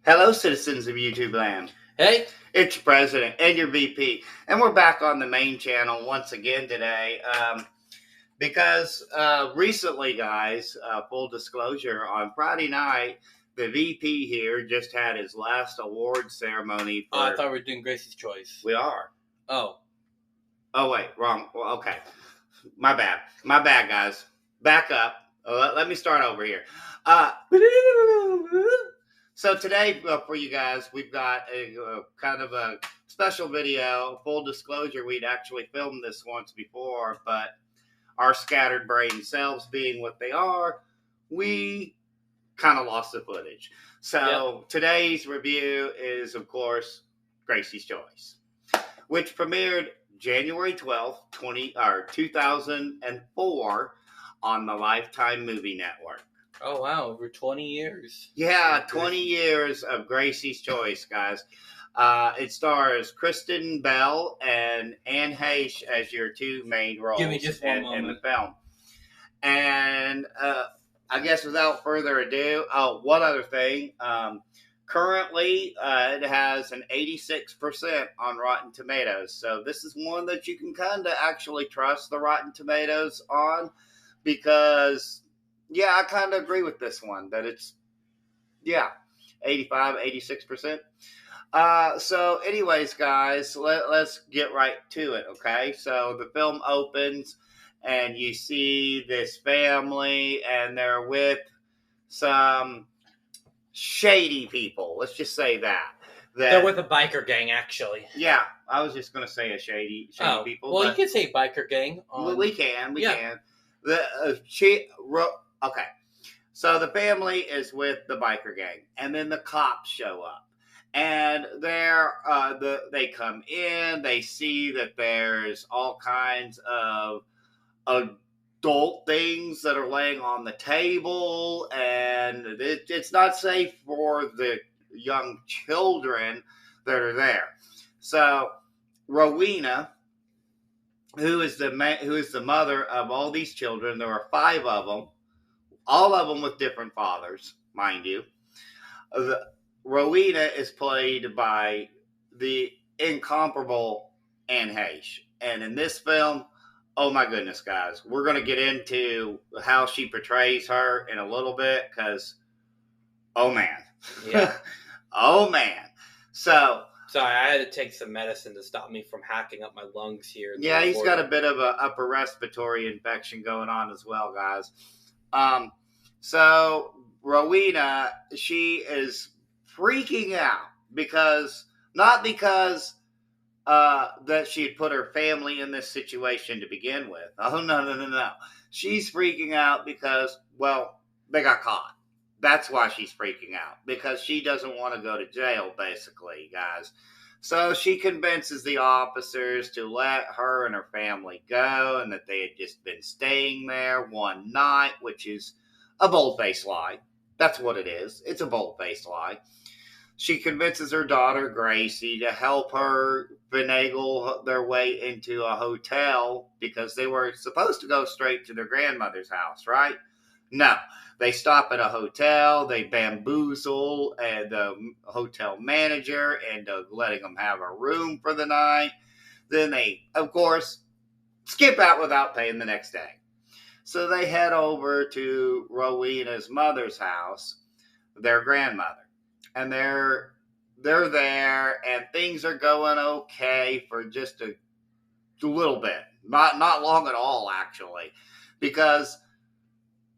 Hello, citizens of YouTube land. Hey, It's your president and your VP, and we're back on the main channel once again today. Because recently, guys, full disclosure, on Friday night, the VP here just had his last award ceremony. I thought we were doing Gracie's Choice. We are. Oh, wait, wrong. Well, okay, my bad, guys. Back up. Let me start over here. So today, for you guys, we've got a kind of a special video. Full disclosure, we'd actually filmed this once before, but our scattered brain selves being what they are, we kind of lost the footage. So Today's review is, of course, Gracie's Choice, which premiered January 12th, 2004 on the Lifetime Movie Network. Oh, wow. Over 20 years. Yeah, 20 years of Gracie's Choice, guys. It stars Kristen Bell and Anne Heche as your two main roles. Give me just one moment. In the film. And I guess without further ado, one other thing. Currently, it has an 86% on Rotten Tomatoes. So this is one that you can kind of actually trust the Rotten Tomatoes on, because... yeah, I kind of agree with this one, that it's, 85, 86%. So anyways, guys, let's get right to it, okay? So the film opens, and you see this family, and they're with some shady people. Let's just say that. They're with a biker gang, actually. Yeah, I was just going to say a shady people. Well, you can say biker gang. We can. Okay, so the family is with the biker gang, and then the cops show up, and they come in. They see that there's all kinds of adult things that are laying on the table, and it's not safe for the young children that are there. So Rowena, who is the mother of all these children, there are 5 of them. All of them with different fathers, mind you. Rowena is played by the incomparable Anne Heche. And in this film, oh my goodness, guys, we're going to get into how she portrays her in a little bit, because, oh man. Yeah. Oh man. So... sorry, I had to take some medicine to stop me from hacking up my lungs here. Yeah, he's got a bit of an upper respiratory infection going on as well, guys. So Rowena, she is freaking out not because that she had put her family in this situation to begin with. Oh, no. She's freaking out because, well, they got caught. That's why she's freaking out, because she doesn't want to go to jail, basically, guys. So she convinces the officers to let her and her family go, and that they had just been staying there one night, which is a bold-faced lie. That's what it is. It's a bold-faced lie. She convinces her daughter, Gracie, to help her finagle their way into a hotel, because they were supposed to go straight to their grandmother's house, right? No. They stop at a hotel, they bamboozle the hotel manager into letting them have a room for the night. Then they, of course, skip out without paying the next day. So they head over to Rowena's mother's house, their grandmother. And they're there, and things are going okay for just a little bit. Not long at all, actually. Because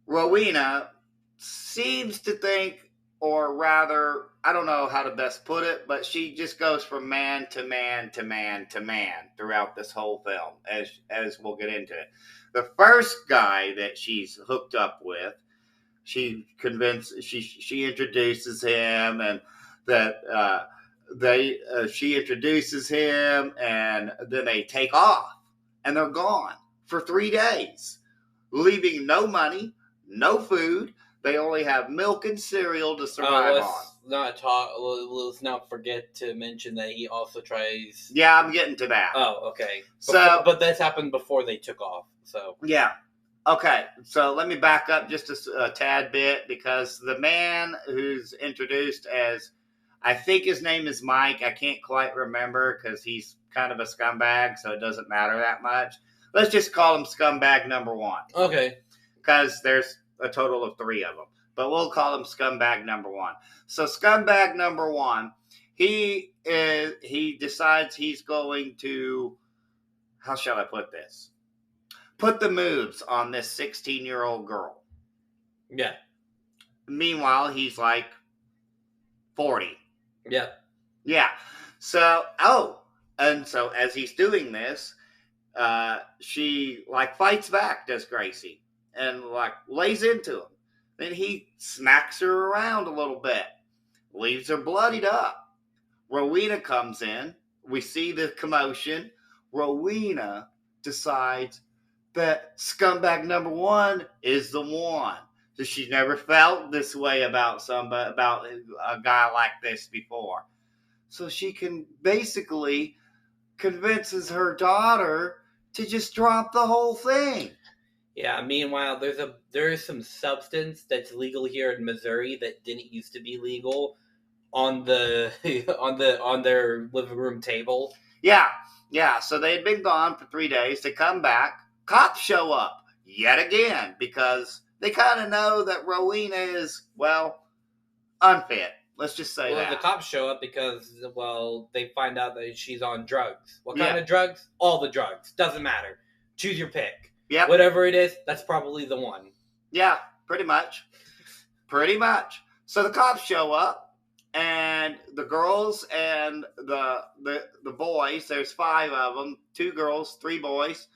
Rowena seems to think, or rather, I don't know how to best put it, but she just goes from man to man to man to man throughout this whole film, as we'll get into it. The first guy that she's hooked up with, she introduces him, and that she introduces him, and then they take off, and they're gone for 3 days, leaving no money, no food. They only have milk and cereal to survive on. Let's not forget to mention that he also tries... yeah, I'm getting to that. Oh, okay. But that's happened before they took off, so... yeah. Okay, so let me back up just a tad bit, because the man who's introduced as I think his name is Mike. I can't quite remember because he's kind of a scumbag, so it doesn't matter that much. Let's just call him scumbag number one. Okay. Because there's a total of 3 of them. But we'll call him scumbag number one. So scumbag number one, he decides he's going to, how shall I put this? Put the moves on this 16-year-old girl. Yeah. Meanwhile, he's like 40. Yeah. Yeah. So, and so as he's doing this, she like fights back, does Gracie, and like lays into him. Then he smacks her around a little bit, leaves her bloodied up. Rowena comes in. We see the commotion. Rowena decides that scumbag number one is the one. So she's never felt this way about a guy like this before. So she can basically convinces her daughter to just drop the whole thing. Yeah. Meanwhile, there is some substance that's legal here in Missouri that didn't used to be legal on the on their living room table. Yeah. So they had been gone for 3 days. They come back. Cops show up yet again because they kind of know that Rowena is, well, unfit. Let's just say that. The cops show up because, well, they find out that she's on drugs. What kind of drugs? All the drugs. Doesn't matter. Choose your pick. Yeah. Whatever it is, that's probably the one. Yeah, pretty much. So the cops show up, and the girls and the boys, there's 5 of them, 2 girls, 3 boys,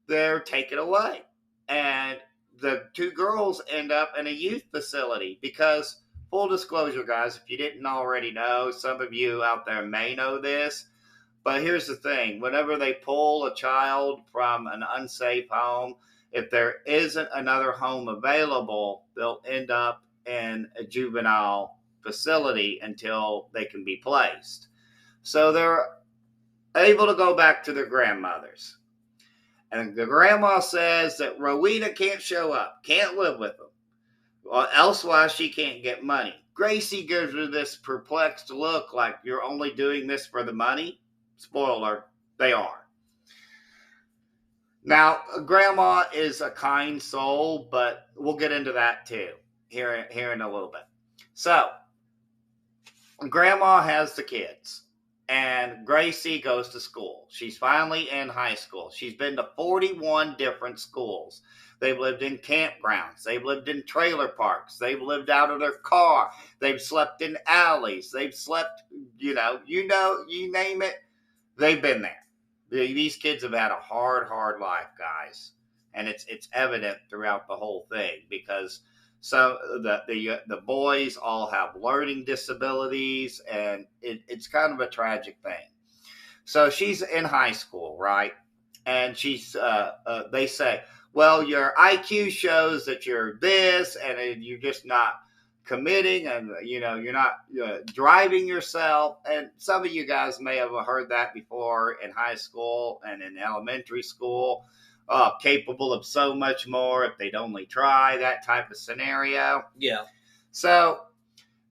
they're taken away. And the 2 girls end up in a youth facility because, full disclosure, guys, if you didn't already know, some of you out there may know this, but here's the thing. Whenever they pull a child from an unsafe home, if there isn't another home available, they'll end up in a juvenile facility until they can be placed. So they're able to go back to their grandmothers. And the grandma says that Rowena can't show up, can't live with them. Elsewise, she can't get money. Gracie gives her this perplexed look like, you're only doing this for the money? Spoiler, they are. Now, Grandma is a kind soul, but we'll get into that too here in a little bit. So, Grandma has the kids, and Gracie goes to school. She's finally in high school. She's been to 41 different schools. They've lived in campgrounds. They've lived in trailer parks. They've lived out of their car. They've slept in alleys. They've slept, you name it. They've been there. These kids have had a hard life, guys. And it's evident throughout the whole thing because the boys all have learning disabilities, and it's kind of a tragic thing. So she's in high school, right? And they say, well, your IQ shows that you're this, and you're just not committing, and you're not driving yourself. And some of you guys may have heard that before in high school and in elementary school. Capable of so much more if they'd only try, that type of scenario. Yeah. So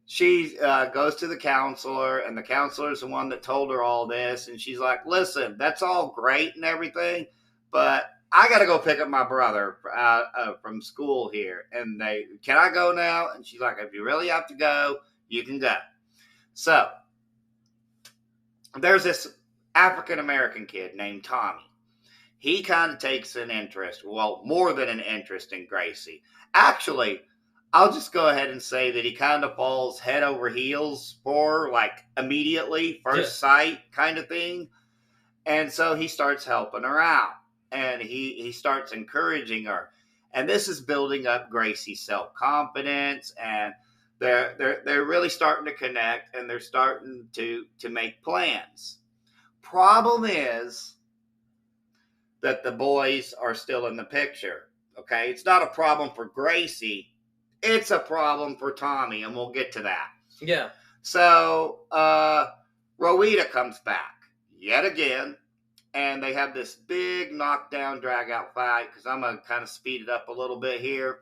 she goes to the counselor, and the counselor is the one that told her all this. And she's like, listen, that's all great and everything, but I got to go pick up my brother from school here. And can I go now? And she's like, if you really have to go, you can go. So there's this African-American kid named Tommy. He kind of takes an interest, well, more than an interest in Gracie. Actually, I'll just go ahead and say that he kind of falls head over heels for her, like immediately, first sight kind of thing. And so he starts helping her out, and he starts encouraging her. And this is building up Gracie's self-confidence, and they're really starting to connect, and they're starting to make plans. Problem is that the boys are still in the picture. Okay, it's not a problem for Gracie, it's a problem for Tommy, and we'll get to that. Yeah. So Rowena comes back yet again, and they have this big knockdown drag out fight, because I'm gonna kind of speed it up a little bit here,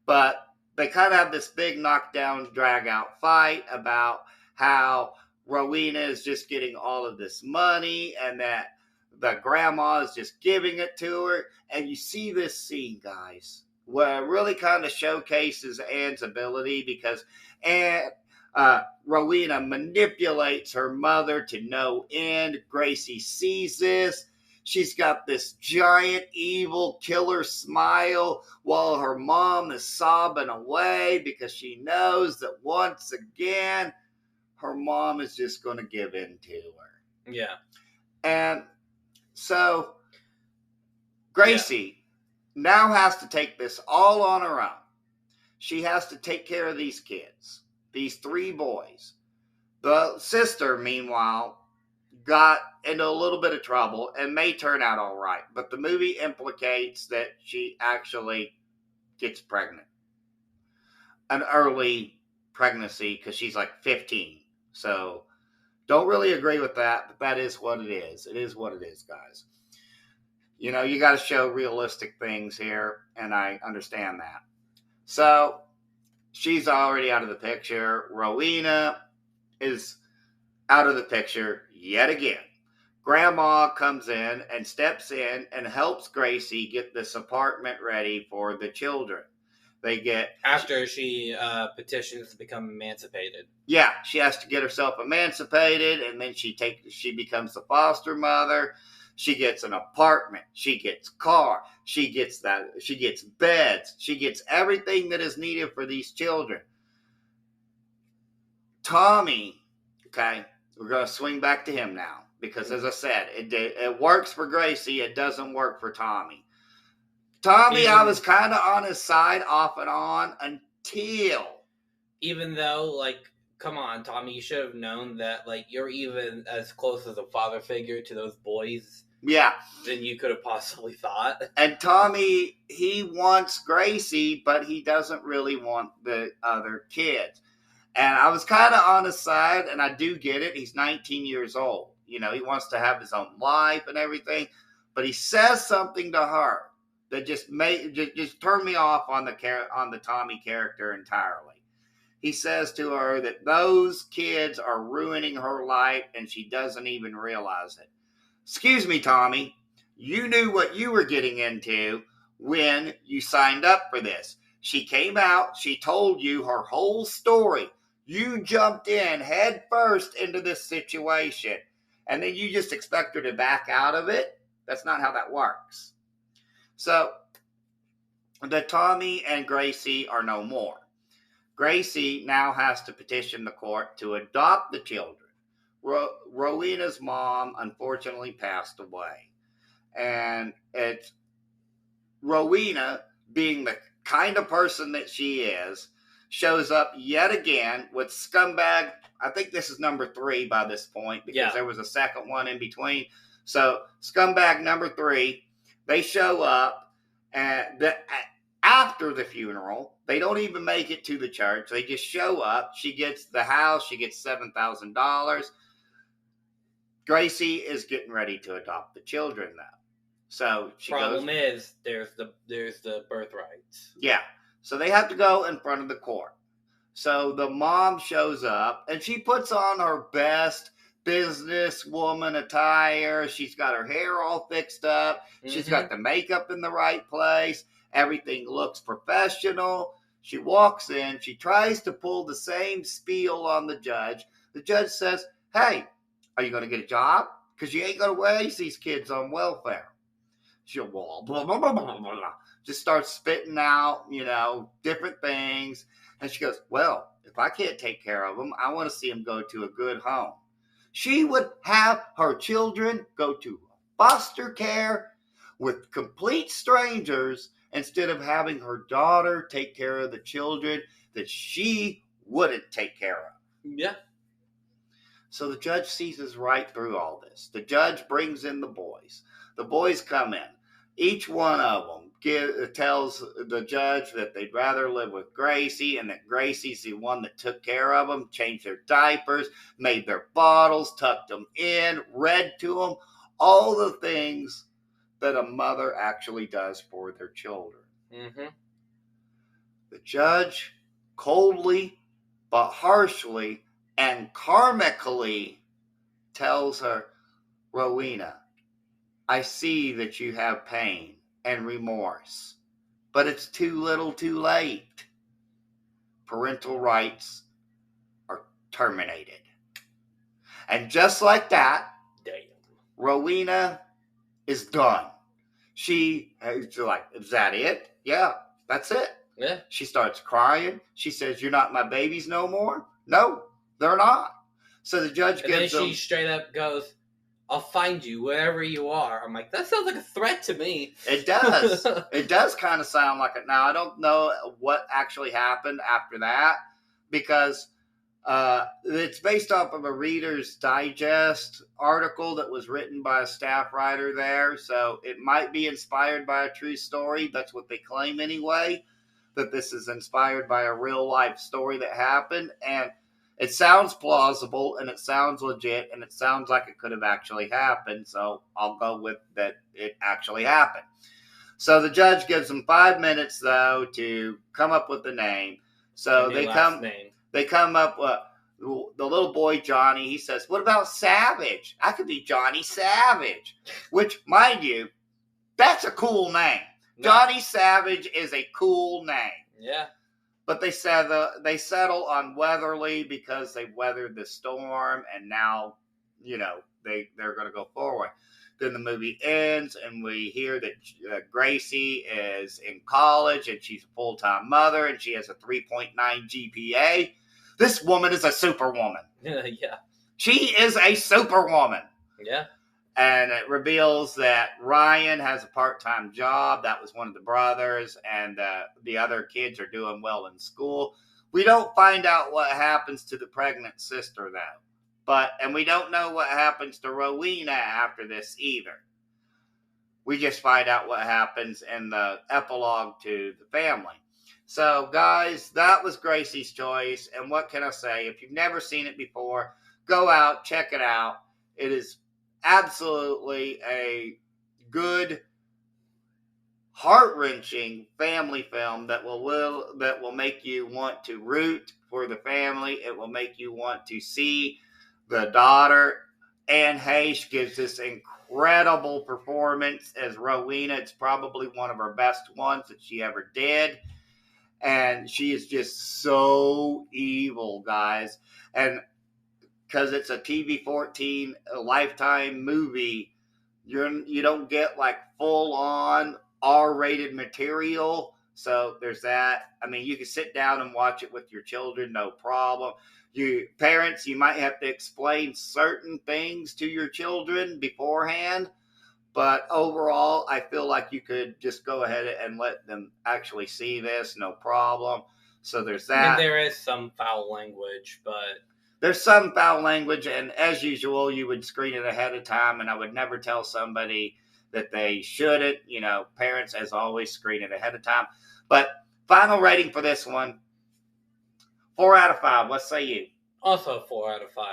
but they kind of have this big knockdown drag out fight about how Rowena is just getting all of this money and that the grandma is just giving it to her. And you see this scene, guys, where it really kind of showcases Anne's ability because Anne, Rowena manipulates her mother to no end. Gracie sees this. She's got this giant evil killer smile while her mom is sobbing away because she knows that once again her mom is just going to give in to her. Yeah. And so Gracie now has to take this all on her own. She has to take care of these kids, these 3 boys. The sister, meanwhile, got into a little bit of trouble and may turn out all right. But the movie implicates that she actually gets pregnant. An early pregnancy because she's like 15. So don't really agree with that, but that is what it is. It is what it is, guys. You know, you got to show realistic things here, and I understand that. So she's already out of the picture. Rowena is out of the picture yet again. Grandma comes in and steps in and helps Gracie get this apartment ready for the children. They get after she petitions to become emancipated. Yeah, she has to get herself emancipated, and then she becomes the foster mother. She gets an apartment. She gets car. She gets beds. She gets everything that is needed for these children. Tommy, okay, we're going to swing back to him now because, as I said, it works for Gracie. It doesn't work for Tommy. Tommy, I was kind of on his side off and on until... Even though, like, come on, Tommy, you should have known that, like, you're even as close as a father figure to those boys. Yeah. Than you could have possibly thought. And Tommy, he wants Gracie, but he doesn't really want the other kids. And I was kind of on his side, and I do get it. He's 19 years old. You know, he wants to have his own life and everything. But he says something to her that just turned me off on the Tommy character entirely. He says to her that those kids are ruining her life, and she doesn't even realize it. Excuse me, Tommy. You knew what you were getting into when you signed up for this. She came out. She told you her whole story. You jumped in head first into this situation. And then you just expect her to back out of it? That's not how that works. So, the Tommy and Gracie are no more. Gracie now has to petition the court to adopt the children. Rowena's mom unfortunately passed away. And it's Rowena, being the kind of person that she is, shows up yet again with scumbag. I think this is number 3 by this point because there was a second one in between. So scumbag number 3, they show up and after the funeral. They don't even make it to the church. They just show up. She gets the house. She gets $7,000. Gracie is getting ready to adopt the children now. So she Problem is, there's the birthrights. Yeah. So they have to go in front of the court. So the mom shows up and she puts on her best businesswoman attire. She's got her hair all fixed up. She's got the makeup in the right place. Everything looks professional. She walks in. She tries to pull the same spiel on the judge. The judge says, hey, are you going to get a job? Because you ain't going to raise these kids on welfare. She'll blah, blah, blah, blah, blah, blah. Just starts spitting out, different things. And she goes, well, if I can't take care of them, I want to see them go to a good home. She would have her children go to foster care with complete strangers instead of having her daughter take care of the children that she wouldn't take care of. Yeah. So the judge sees right through all this. The judge brings in the boys. The boys come in. Each one of them tells the judge that they'd rather live with Gracie and that Gracie's the one that took care of them, changed their diapers, made their bottles, tucked them in, read to them, all the things that a mother actually does for their children. Mm-hmm. The judge coldly but harshly and karmically tells her, Rowena, I see that you have pain and remorse, but it's too little too late. Parental rights are terminated. And just like that, Damn. Rowena is done. She's like, is that it? Yeah, that's it. Yeah. She starts crying. She says, you're not my babies no more? No, they're not. So the judge And then gives them... she straight up goes, I'll find you wherever you are. I'm like, that sounds like a threat to me. It does. It does kind of sound like it. Now, I don't know what actually happened after that, because it's based off of a Reader's Digest article that was written by a staff writer there. So it might be inspired by a true story. That's what they claim anyway, that this is inspired by a real life story that happened. And it sounds plausible, and it sounds legit, and it sounds like it could have actually happened. So I'll go with that it actually happened. So the judge gives them 5 minutes, though, to come up with the name. So they come up with the little boy Johnny. He says, what about Savage? I could be Johnny Savage. Which, mind you, that's a cool name. No. Johnny Savage is a cool name. Yeah. But they settle on Weatherly because they weathered the storm, and now, they're going to go forward. Then the movie ends, and we hear that Gracie is in college, and she's a full-time mother, and she has a 3.9 GPA. This woman is a superwoman. Yeah. She is a superwoman. Yeah. And it reveals that Ryan has a part-time job. That was one of the brothers, and the other kids are doing well in school. We don't find out what happens to the pregnant sister, though. And we don't know what happens to Rowena after this either. We just find out what happens in the epilogue to the family. So, guys, that was Gracie's Choice. And what can I say? If you've never seen it before, go out, check it out. It is absolutely a good, heart-wrenching family film that will make you want to root for the family. It will make you want to see the daughter. Anne Heche gives this incredible performance as Rowena. It's probably one of her best ones that she ever did. And she is just so evil, guys. And because it's a TV-14 Lifetime movie, you don't get like full-on R-rated material. So there's that. I mean, you can sit down and watch it with your children, no problem. Parents, you might have to explain certain things to your children beforehand. But overall, I feel like you could just go ahead and let them actually see this, no problem. So there's that. And there is some foul language, but... There's some foul language, and as usual, you would screen it ahead of time, and I would never tell somebody that they shouldn't. Parents, as always, screen it ahead of time. But final rating for this one, 4 out of 5. What say you? Also 4 out of 5.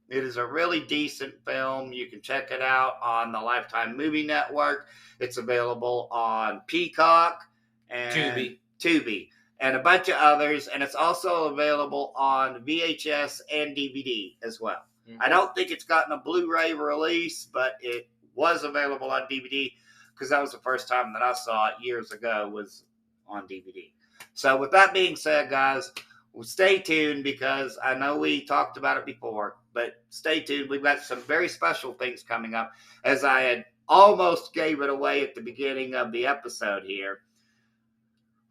It is a really decent film. You can check it out on the Lifetime Movie Network. It's available on Peacock and Tubi. And a bunch of others, and it's also available on VHS and DVD as well. Mm-hmm. I don't think it's gotten a Blu-ray release, but it was available on DVD because that was the first time that I saw it years ago was on DVD. So with that being said, guys, stay tuned because I know we talked about it before, but stay tuned. We've got some very special things coming up, as I had almost gave it away at the beginning of the episode here.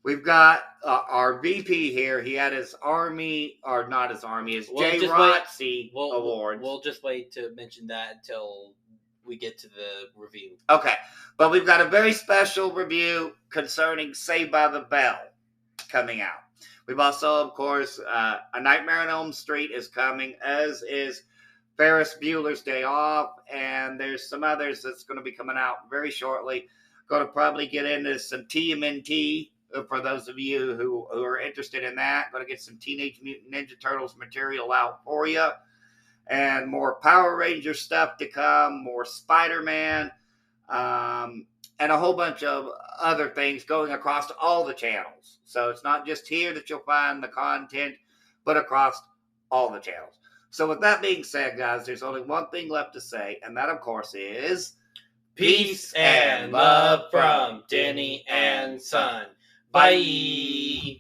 We've got our VP here. He had his Army, or not his Army, his J-ROTC Awards. We'll just wait to mention that until we get to the review. Okay. But we've got a very special review concerning Saved by the Bell coming out. We've also, of course, A Nightmare on Elm Street is coming, as is Ferris Bueller's Day Off, and there's some others that's going to be coming out very shortly. Going to probably get into some TMNT. For those of you who are interested in that, going to get some Teenage Mutant Ninja Turtles material out for you. And more Power Ranger stuff to come, more Spider-Man, and a whole bunch of other things going across all the channels. So it's not just here that you'll find the content, but across all the channels. So with that being said, guys, there's only one thing left to say, and that, of course, is Peace and love from Denny and Son. Bye.